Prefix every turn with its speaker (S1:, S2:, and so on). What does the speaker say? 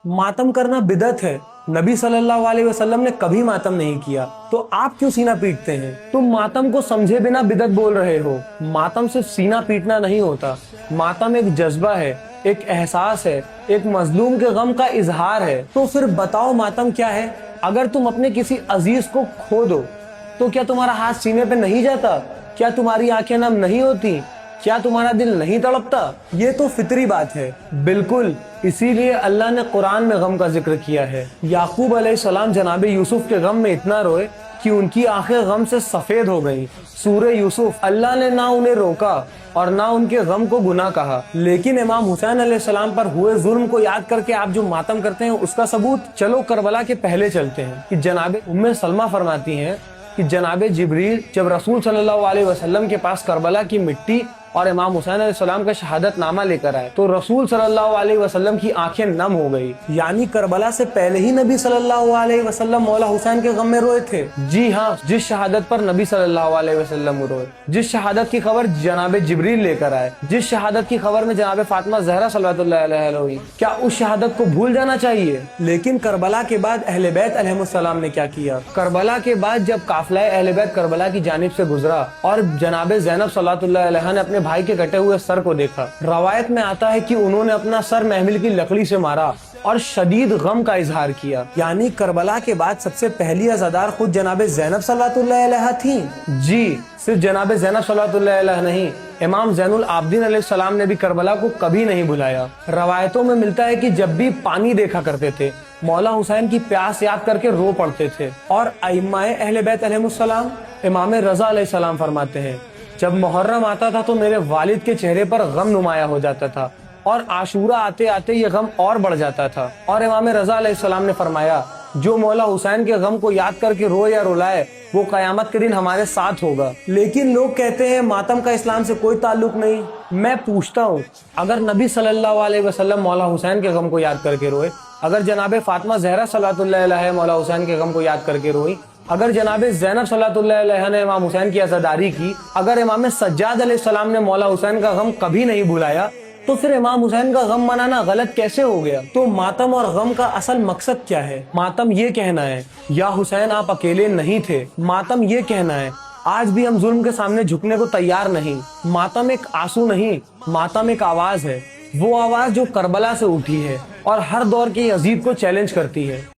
S1: मातम करना बिदअत है। नबी सल्लल्लाहु अलैहि वसल्लम ने कभी मातम नहीं किया, तो आप क्यों सीना पीटते हैं? तुम मातम को समझे बिना बिदअत बोल रहे हो। मातम सिर्फ सीना पीटना नहीं होता, मातम एक जज्बा है, एक एहसास है, एक मजलूम के गम का इजहार है। तो फिर बताओ मातम क्या है? अगर तुम अपने किसी अजीज को खो दो तो क्या तुम्हारा हाथ सीने पे नहीं जाता? क्या तुम्हारी आंखें नम नहीं होती? क्या तुम्हारा दिल नहीं तड़पता? ये तो फितरी बात है। बिल्कुल, इसीलिए अल्लाह ने कुरान में गम का जिक्र किया है। याकूब अलैहिस्सलाम जनाबे यूसुफ के गम में इतना रोए कि उनकी आंखें गम से सफेद हो गई। सूरे यूसुफ, अल्लाह ने ना उन्हें रोका और ना उनके गम को गुनाह कहा। लेकिन इमाम हुसैन अलैहिस्सलाम पर हुए जुल्म को याद करके आप जो मातम करते हैं, उसका सबूत? चलो करबला के पहले चलते हैं कि जनाबे उम्मे सलमा फरमाती हैं कि जनाबे जिब्रील जब रसूल सल्लल्लाहु अलैहि वसल्लम के पास करबला की मिट्टी और इमाम हुसैन अलैहिस्सलाम का शहादत नामा लेकर आए तो रसूल सल्लल्लाहु अलैहि वसल्लम की आंखें नम हो गई। यानी करबला से पहले ही नबी सल्लल्लाहु अलैहि वसल्लम मौला हुसैन के गम में रोए थे। जी हाँ, जिस शहादत पर नबी सल्लल्लाहु अलैहि वसल्लम रोए, जिस शहादत की खबर जनाबे जिब्रील लेकर आए, जिस शहादत की खबर में जनाबे फातिमा ज़हरा सल्लल्लाहु अलैहा हुई, क्या उस शहादत को भूल जाना चाहिए? लेकिन करबला के बाद अहले बैत अलैहिमुस्सलाम ने क्या किया? करबला के बाद जब काफिला अहले बैत करबला की जानिब से गुजरा और जनाबे ज़ैनब सल्लल्लाहु अलैहा ने अपने भाई के कटे हुए सर को देखा, रवायत में आता है कि उन्होंने अपना सर महमिल की लकड़ी से मारा और शदीद गम का इजहार किया। यानी करबला के बाद सबसे पहली अज़ादार खुद जनाबे ज़ैनब सल्लल्लाहु अलैहा थी। जी, सिर्फ जनाबे ज़ैनब सल्लल्लाहु अलैहा नहीं, इमाम ज़ैनुल आबिदीन अलैहिस्सलाम ने भी करबला को कभी नहीं भुलाया। रवायतों में मिलता है कि जब भी पानी देखा करते थे, मौला हुसैन की प्यास याद करके रो पड़ते थे। और अइम्माए अहले बैत अलैहिमुस्सलाम, इमाम रज़ा अलैहिस्सलाम फरमाते हैं, जब मुहर्रम आता था तो मेरे वालिद के चेहरे पर गम नुमाया हो जाता था और आशूरा आते आते ये गम और बढ़ जाता था। और इमाम रज़ा अलैहिस्सलाम ने फरमाया, जो मौला हुसैन के गम को याद करके रोए या रुलाए वो कयामत के दिन हमारे साथ होगा। लेकिन लोग कहते हैं मातम का इस्लाम से कोई ताल्लुक नहीं। मैं पूछता हूँ, अगर नबी सल्लल्लाहु अलैहि वसल्लम मौला हुसैन के गम को याद करके रोए, अगर जनाबे फातिमा ज़हरा सल्लल्लाहु अलैहा मौला हुसैन के गम को याद करके रोई, अगर जनाबे ज़ैनब सल्लल्लाहु अलैहा ने इमाम हुसैन की अज़ादारी की, अगर इमाम सज्जाद अलैहिस्सलाम ने मौला हुसैन का गम कभी नहीं भुलाया, तो फिर इमाम हुसैन का गम मनाना गलत कैसे हो गया? तो मातम और गम का असल मकसद क्या है? मातम ये कहना है, या हुसैन आप अकेले नहीं थे। मातम ये कहना है, आज भी हम जुल्म के सामने झुकने को तैयार नहीं। मातम एक आंसू नहीं, मातम एक आवाज है, वो आवाज जो करबला से उठी है और हर दौर के यजीद को चैलेंज करती है।